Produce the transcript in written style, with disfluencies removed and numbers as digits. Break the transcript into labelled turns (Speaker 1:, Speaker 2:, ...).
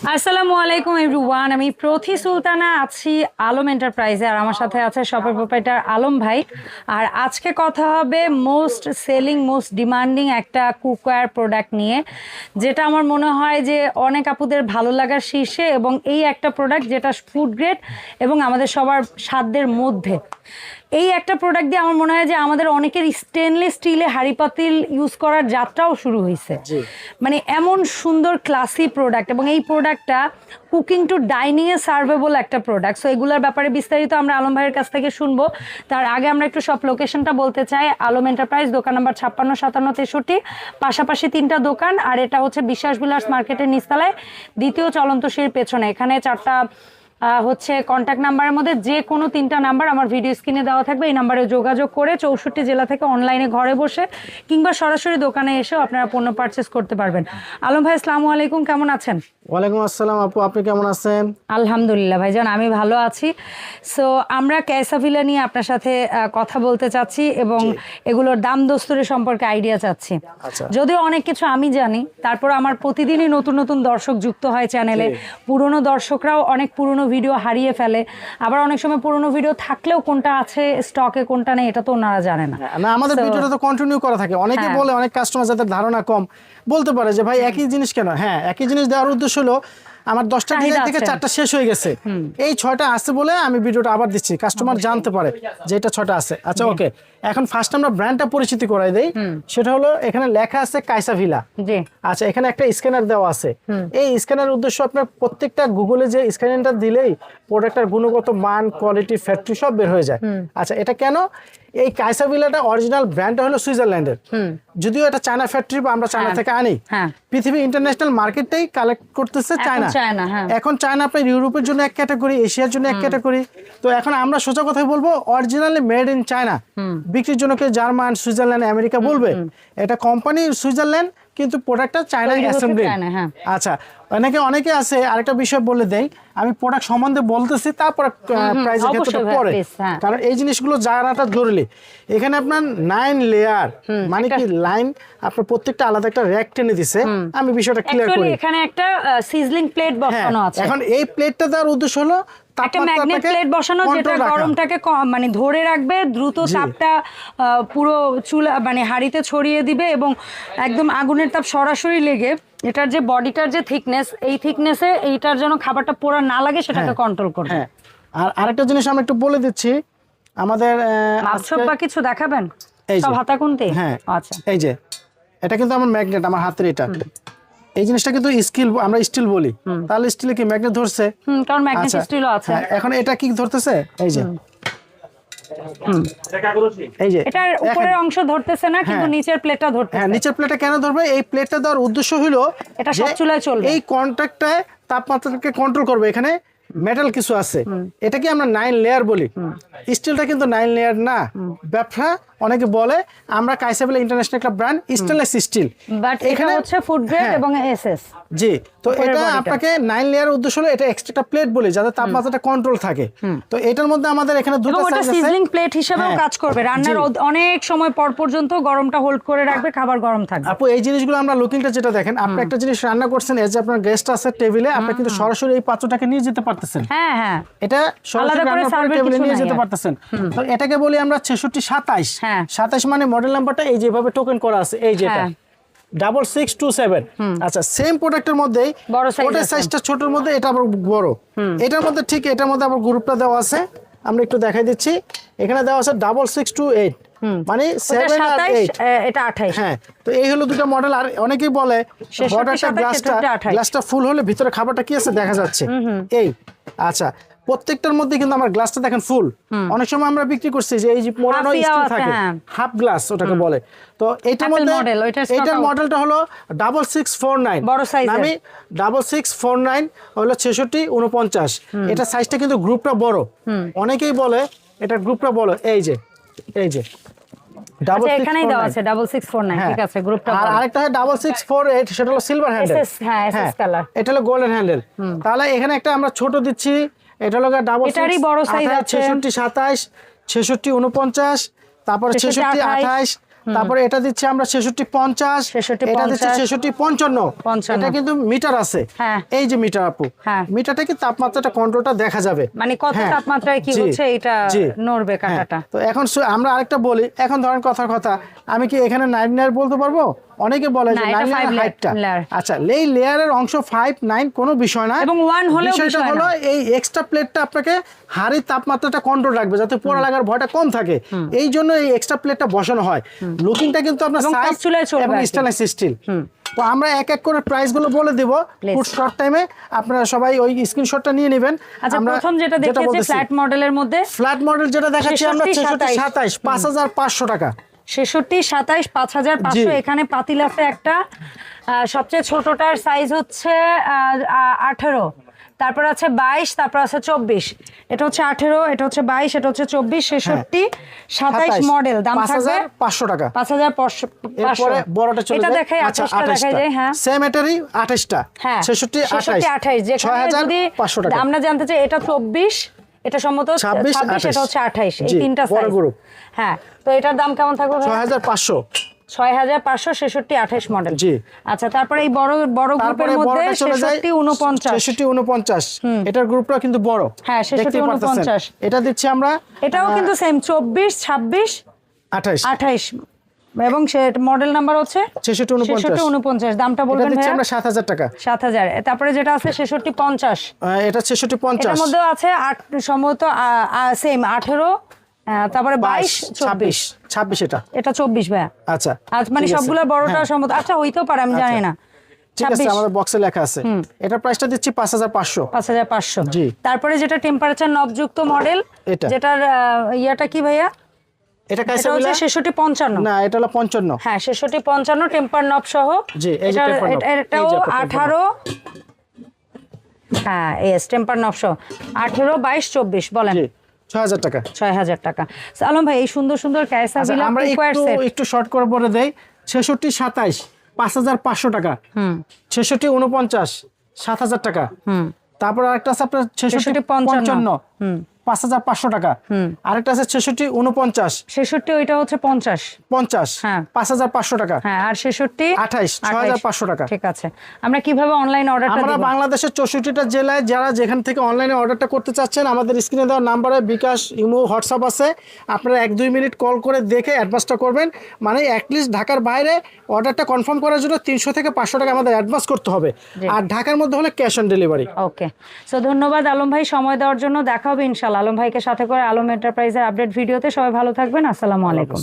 Speaker 1: আসসালামু আলাইকুম এভরিওয়ান, আমি প্রথি সুলতানা আছি আলম এন্টারপ্রাইজে, আর আমার সাথে আছে শপের প্রোপাইটার আলম ভাই। আর আজকে কথা হবে মোস্ট সেলিং মোস্ট ডিমান্ডিং একটা কুকওয়্যার প্রোডাক্ট নিয়ে, যেটা আমার মনে হয় যে অনেক আপুদের ভালো লাগার শীর্ষে, এবং এই একটা প্রোডাক্ট যেটা ফুড গ্রেড এবং আমাদের সবার সাধ্যের মধ্যে। এই একটা প্রোডাক্ট দিয়ে আমার মনে হয় যে আমাদের অনেকের স্টেনলেস স্টিলে হাঁড়ি পাতিল ইউজ করার যাত্রাও শুরু হয়েছে। মানে এমন সুন্দর ক্লাসি প্রোডাক্ট, এবং এই প্রোডাক্টটা কুকিং টু ডাইনিংয়ে সার্ভেবল একটা প্রোডাক্ট। সো এগুলোর ব্যাপারে বিস্তারিত আমরা আলম ভাইয়ের কাছ থেকে শুনবো। তার আগে আমরা একটু সব লোকেশনটা বলতে চাই। আলম এন্টারপ্রাইজ, দোকান নাম্বার 56, 57, 63, পাশাপাশি 3টা দোকান। আর এটা হচ্ছে বিশ্বাস বিলাস মার্কেটের নিচতলায়, দ্বিতীয় চলন্ত সিঁড়ির পেছনে। এখানে 4টা হচ্ছে কন্ট্যাক্ট নাম্বারের মধ্যে যে কোনো 3টা নাম্বার আমার ভিডিও স্ক্রিনে দেওয়া থাকবে। এই নাম্বারে যোগাযোগ করে 64 জেলা থেকে অনলাইনে ঘরে বসে কিংবা সরাসরি দোকানে এসেও আপনারা পণ্য পারচেস করতে পারবেন। আলম ভাই, আসসালামু আলাইকুম, কেমন আছেন?
Speaker 2: ওয়ালাইকুম আসসালাম আপু, আপনি কেমন আছেন?
Speaker 1: আলহামদুলিল্লাহ ভাইজান, আমি ভালো আছি। সো আমরা ক্যাসাভিলা নিয়ে আপনার সাথে কথা বলতে চাচ্ছি এবং এগুলোর দাম দস্তুরের সম্পর্কে আইডিয়া চাচ্ছি। যদিও অনেক কিছু আমি জানি, তারপর আমার প্রতিদিনই নতুন নতুন দর্শক যুক্ত হয় চ্যানেলে। পুরনো দর্শকরাও অনেক পুরনো ভিডিও হারিয়ে ফেলে, আবার অনেক সময় পুরনো ভিডিও থাকলেও কোনটা আছে স্টকে কোনটা নেই এটা তো ওনারা জানে না।
Speaker 2: না, আমাদের ভিডিওটা তো কন্টিনিউ করা থাকে। অনেকে বলে, অনেক কাস্টমার যাদের ধারণা কম বলতে পারে যে ভাই একই জিনিস কেন। হ্যাঁ, একই জিনিস দেওয়ার উদ্দেশ্য হলো আমার 10টা ডিজাইন থেকে 4টা শেষ হয়ে গেছে, এই 6টা আছে বলে আমি ভিডিওটা আবার দিচ্ছি, কাস্টমার জানতে পারে যে এটা 6টা আছে। আচ্ছা, ওকে, এখন ফার্স্ট আমরা ব্র্যান্ডটা পরিচিতি করাই দেই। সেটা হলো এখানে লেখা আছে কাইসাভিলা। আচ্ছা, এখানে একটা স্ক্যানার দেওয়া আছে। এই স্ক্যানার উদ্দেশ্য আপনার প্রত্যেকটা গুগলে যে স্ক্যানারটা দিলেই প্রোডাক্টের গুণগত মান, কোয়ালিটি, ফ্যাক্টরি সব বের হয়ে যায়। আচ্ছা, এটা কেন? এই কাইসাভিলাটা অরিজিনাল ব্র্যান্ডটা হলো সুইজারল্যান্ডের, যদিও এটা চায়না ফ্যাক্টরি বা আমরা চায়না থেকে আনি। পৃথিবী ইন্টারন্যাশনাল মার্কেটটাই কালেক্ট করতেছে চায়না। এখন চায়না আপনার ইউরোপের জন্য এক ক্যাটাগরি, এশিয়ার জন্য এক ক্যাটাগরি। তো এখন আমরা সোজা কথাই বলবো, অরিজিনালি মেড ইন চায়না। বিক্রির জন্য কেউ জার্মান, সুইজারল্যান্ড, আমেরিকা বলবে, এটা কোম্পানি সুইজারল্যান্ড কিন্তু প্রোডাক্টটা চায়নায় অ্যাসেম্বলি। আচ্ছা, অনেকে আছে, আরেকটা বিষয় বলে দেই, আমি প্রোডাক্ট সম্বন্ধে বলতেছি, তারপর প্রাইসের ক্ষেত্রে পরে, কারণ এই জিনিসগুলো জানাটা জরুরি। এখানে আপনার 9 লেয়ার, মানে কি লাইন আপনার প্রত্যেকটা আলাদা একটা র‍্যাক টেনে দিছে। আমি বিষয়টা ক্লিয়ার করি।
Speaker 1: এখানে একটা সিজলিং প্লেট বসানো আছে।
Speaker 2: এখন এই প্লেটটা দেওয়ার উদ্দেশ্য হলো
Speaker 1: একটা ম্যাগনেট প্লেট বসানো, যেটা গরমটাকে মানে ধরে রাখবে, দ্রুত তাপটা পুরো চুলা মানে হাঁড়িতে ছড়িয়ে দিবে, এবং একদম আগুনের তাপ সরাসরি লেগে এটার যে বডিটার যে থিকনেস, এই থিকনেসে এইটার জন্য খাবারটা পোড়া না লাগে সেটাকে কন্ট্রোল করবে।
Speaker 2: আর আরেকটা জিনিস আমি একটু বলে দিচ্ছি, আমাদের
Speaker 1: মাপছক বা কিছু দেখাবেন সব হাতা কোনতে?
Speaker 2: আচ্ছা, এই যে এটা কিন্তু আমার ম্যাগনেট, আমার হাতের এটা, এই জিনিসটা কিন্তু স্কিল, আমরা স্টিল বলি, তাহলে স্টিলে কি ম্যাগনেট ধরছে?
Speaker 1: কারণ ম্যাগনেট স্টিলও আছে।
Speaker 2: এখন এটা কি ধরতেছে? এই যে এই যে
Speaker 1: এটার উপরের অংশ ধরতেছে না, কিন্তু নিচের প্লেটটা ধরতেছে।
Speaker 2: হ্যাঁ, নিচের প্লেটটা কেন ধরবে? এই প্লেটটা দেওয়ার উদ্দেশ্য হলো
Speaker 1: এটা সব চুলায় চলবে,
Speaker 2: এই কন্ট্যাক্টটায় তাপমাত্রাকে কন্ট্রোল করবে। এখানে মেটাল কিছু আছে, এটাকে আমরা 9 লেয়ার বলি। স্টিলটা কিন্তু 9 লেয়ার না। ব্যবসা অনেকে বলে আমরা কাইসাভিলা ইন্টারন্যাশনাল একটা ব্র্যান্ড, স্টেনলেস স্টিল,
Speaker 1: বাট এখানে হচ্ছে ফুড গ্রেড এবং এসএস।
Speaker 2: জি, তো এটা আপনাকে 9 লেয়ার উদ্দেশ্য হলো এটা এক্সট্রা প্লেট বলি, যাতে তাপমাত্রাটা কন্ট্রোল থাকে। তো এটার মধ্যে আমাদের এখানে দুটো সাইজ আছে।
Speaker 1: সিজলিং প্লেট হিসেবেও কাজ করবে, রান্নার অনেক সময় পর পর্যন্ত গরমটা হোল্ড করে রাখবে, খাবার গরম থাকবে।
Speaker 2: আপু, এই জিনিসগুলো আমরা লুকিংটা যেটা দেখেন, আপনি একটা জিনিস রান্না করছেন, এই যে আপনার গেস্ট আছে টেবিলে, আপনি কিন্তু সরাসরি এই পাত্রটাকে নিয়ে যেতে পারতেছেন।
Speaker 1: হ্যাঁ,
Speaker 2: এটা সরাসরি রান্নার পরে টেবিলে নিয়ে যেতে পারতেছেন। তো এটাকে বলি আমরা 66 27। 27 মানে মডেল নাম্বারটা এই যেভাবে টোকেন করা আছে, এই যেটা 6627। আচ্ছা, সেম প্রোডাক্টের মধ্যেই ওটার সাইজটা ছোটর মধ্যে, এটা আবার বড়। এটার মধ্যে ঠিক এটার মধ্যে আবার গ্রুপটা দেওয়া আছে, আমরা একটু দেখাই দিচ্ছি। এখানে দেওয়া আছে 6628, মানে 7 আর 8,
Speaker 1: এটা 28।
Speaker 2: হ্যাঁ, তো এই হলো দুটো মডেল। আর অনেকেই বলে বর্ডারটা গ্লাসটা ফুল হলে ভিতরে খাবারটা কি আছে দেখা যাচ্ছে। এই আচ্ছা, প্রত্যেকটার মধ্যে কিন্তু আমার গ্লাসটা দেখেন ফুল। অনেক সময় আমরা বিক্রি করছি যে এই যে মোড়ানো স্টিল থাকে, হাফ গ্লাস ওটাকে বলে। তো এইটার মধ্যে এইটার মডেলটা হলো 6649,
Speaker 1: বড় সাইজ।
Speaker 2: আমি 6649 হলো 66 49। এটা সাইজটা কিন্তু গ্রুপটা বড়। অনেকেই বলে এটা গ্রুপটা বড়। এই যে
Speaker 1: এখানেই দেওয়া আছে 6649, ঠিক আছে, গ্রুপটা।
Speaker 2: আর আরেকটা হয় 6648, সেটা হলো সিলভার হ্যান্ডেল।
Speaker 1: এসএস কালার,
Speaker 2: এটা হলো গোল্ডেন হ্যান্ডেল। তাহলে এখানে একটা আমরা ছোট দিচ্ছি, এটা হলো
Speaker 1: এটারই বড় সাইজ আছে
Speaker 2: 66 27, 66 49, তারপরে 66 28, তারপরে এটা দিচ্ছি আমরা 6650,
Speaker 1: 66,
Speaker 2: এটা দিচ্ছি 6655। এটা কিন্তু মিটার আছে,
Speaker 1: হ্যাঁ
Speaker 2: এই যে মিটার আপু,
Speaker 1: হ্যাঁ
Speaker 2: মিটারটা কি তাপমাত্রাটা কন্ট্রোলটা দেখা যাবে,
Speaker 1: মানে কত
Speaker 2: হ্যাঁ,
Speaker 1: তাপমাত্রায় কি
Speaker 2: জি,
Speaker 1: হচ্ছে এটা
Speaker 2: জি,
Speaker 1: নড়বে কাঁটাটা।
Speaker 2: তো এখন আমরা আরেকটা বলি, এখন ধরেন কথার কথা আমি কি এখানে 9 লেয়ার বলতে পারবো? অনেকে বলে যে
Speaker 1: না, এটা
Speaker 2: 9
Speaker 1: five
Speaker 2: লেয়ার হাইটটা,
Speaker 1: layer।
Speaker 2: আচ্ছা এই লেয়ারের অংশ 5 9 কোনো বিষয় না,
Speaker 1: এবং 1 হলেও
Speaker 2: বিষয়টা
Speaker 1: বিষয়
Speaker 2: হলো
Speaker 1: না।
Speaker 2: এই এক্সট্রা প্লেটটা আপনাকে হাড়ির তাপমাত্রাটা কন্ট্রোল রাখবে যাতে পোড়া লাগার ভয়টা কম থাকে, এই জন্য এই এক্সট্রা প্লেটটা বসানো হয়। লুকিংটা কিন্তু আপনার
Speaker 1: এবং
Speaker 2: সাইজ
Speaker 1: top চুলায় চলবে
Speaker 2: এবং
Speaker 1: আর কি।
Speaker 2: Stainless steel. তো আমরা এক এক করে প্রাইস গুলো বলে দিব খুব শর্ট টাইমে, আপনারা সবাই ওই স্ক্রিনশটটা নিয়ে নেবেন।
Speaker 1: আচ্ছা,
Speaker 2: আমরা
Speaker 1: প্রথম যেটা দেখিয়েছি ফ্ল্যাট মডেলের মধ্যে,
Speaker 2: ফ্ল্যাট মডেল যেটা দেখাচ্ছি আমরা
Speaker 1: 66,
Speaker 2: 27 5500 টাকা।
Speaker 1: 66 27 5500। এখানে পাতিল আছে একটা, সবচেয়ে ছোটটার সাইজ হচ্ছে 18, তারপর আছে 22, তারপর আছে 24। এটা হচ্ছে 18, এটা হচ্ছে 22, এটা হচ্ছে 24, 66 27 মডেল, দাম থাকবে
Speaker 2: 5500 টাকা।
Speaker 1: 5500।
Speaker 2: এরপরে বড়টা চলে
Speaker 1: এটা
Speaker 2: যায়,
Speaker 1: দেখাই,
Speaker 2: আচ্ছা
Speaker 1: 28টা দেখাই যায়, হ্যাঁ
Speaker 2: সেম এটারই 28টা,
Speaker 1: হ্যাঁ
Speaker 2: 66
Speaker 1: 28 যেখানে যদি
Speaker 2: 6500 টাকা।
Speaker 1: আমরা জানতে চাই এটা 24, এটা সম্ভবত
Speaker 2: 26,
Speaker 1: 26, এটা হচ্ছে 28, এই
Speaker 2: জি,
Speaker 1: তিনটা
Speaker 2: বড়
Speaker 1: সাইজ।
Speaker 2: গ্রুপ।
Speaker 1: হ্যাঁ, তো এটার দাম কেমন থাকবে ভাই?
Speaker 2: 6500।
Speaker 1: 6500, 66 28 মডেল।
Speaker 2: জি।
Speaker 1: আচ্ছা, তারপরে এই বড় গ্রুপের
Speaker 2: তারপরে
Speaker 1: মধ্যে
Speaker 2: বড়টা চলে যায়
Speaker 1: 66 49।
Speaker 2: 66 49, এটার গ্রুপটা কিন্তু বড়,
Speaker 1: হ্যাঁ 66
Speaker 2: দেখতেই পারতেছেন।
Speaker 1: 49।
Speaker 2: এটা দিচ্ছি আমরা,
Speaker 1: এটাও কিন্তু সেম 24 26
Speaker 2: 28
Speaker 1: 28 এবং সে মডেল নাম্বার হচ্ছে
Speaker 2: 66
Speaker 1: 49। দামটা
Speaker 2: এটা
Speaker 1: বলবেন
Speaker 2: দিচ্ছি
Speaker 1: ভাইয়া?
Speaker 2: আমরা 7000 টাকা।
Speaker 1: 7000। তারপরে যেটা আছে 66 50,
Speaker 2: এটা 66
Speaker 1: এটার
Speaker 2: 50,
Speaker 1: মধ্যেও আছে সম্ভবত সেম 18, তারপরে 22 24।
Speaker 2: 26 এটা,
Speaker 1: এটা 24 ভাইয়া।
Speaker 2: আচ্ছা
Speaker 1: আজ মানে
Speaker 2: ঠিক আছে।
Speaker 1: সবগুলা বড়টা
Speaker 2: হ্যাঁ,
Speaker 1: সম্ভবত, আচ্ছা হইতেও পারে, আমি জানি না।
Speaker 2: ঠিক আছে,
Speaker 1: 26
Speaker 2: আমাদের বক্সে লেখা আছে। এটা প্রাইসটা দিচ্ছি 5500।
Speaker 1: 5500।
Speaker 2: জি।
Speaker 1: তারপরে যেটা টেম্পারেচার নবযুক্ত মডেল,
Speaker 2: এটা।
Speaker 1: যেটার ইয়াটা কি ভাইয়া?
Speaker 2: এটা কাইসা
Speaker 1: এটা হচ্ছে
Speaker 2: বিলা?
Speaker 1: 66 55।
Speaker 2: না, এটা হলো 55।
Speaker 1: হ্যাঁ 66 55 টেম্পার নব সহ।
Speaker 2: জি, এই যে টেম্পার নব।
Speaker 1: এটাও
Speaker 2: এই যে আপনার টেম্পার
Speaker 1: 18, হ্যাঁ এস টেম্পার নব সহ 18 22 24 বলেন।
Speaker 2: জি, 6000 টাকা।
Speaker 1: 6000 টাকা। আলম ভাই, এই সুন্দর সুন্দর ক্যাসা
Speaker 2: আচ্ছা,
Speaker 1: বিলা
Speaker 2: আমরা
Speaker 1: কুকওয়্যার
Speaker 2: একটু
Speaker 1: সেট।
Speaker 2: একটু শর্ট করে বলে দেই। 66 27 5500 টাকা। 66 49 7000 টাকা। তারপর আরেকটা আছে আপনার 66 55 5500 টাকা। আরেকটা আছে 66 49
Speaker 1: 66, ওইটা হচ্ছে 50।
Speaker 2: 50
Speaker 1: হ্যাঁ।
Speaker 2: 5500 টাকা।
Speaker 1: হ্যাঁ, আর 66
Speaker 2: 28 6500 টাকা।
Speaker 1: ঠিক আছে। আমরা কিভাবে অনলাইন অর্ডারটা
Speaker 2: আমরা
Speaker 1: দিব?
Speaker 2: বাংলাদেশের 64টা জেলায় যারা যেখান থেকে অনলাইনে অর্ডারটা করতে চাচ্ছেন, আমাদের স্ক্রিনে দেওয়া নাম্বারে বিকাশ, ইমো, হোয়াটসঅ্যাপ আছে। আপনারা 1-2 মিনিট কল করে দেখে অ্যাডভান্সটা করবেন। মানে অ্যাটলিস্ট ঢাকার বাইরে অর্ডারটা কনফার্ম করার জন্য 300 থেকে 500 টাকা আমাদের অ্যাডভান্স করতে হবে, আর ঢাকার মধ্যে হলে cash on delivery.
Speaker 1: Okay, so ধন্যবাদ আলম ভাই সময় দেওয়ার জন্য। দেখা হবে ইনশাআল্লাহ আলম ভাইকে সাথে করে আলম এন্টারপ্রাইজের আপডেট ভিডিওতে। সবাই ভালো থাকবেন, আসসালামু আলাইকুম।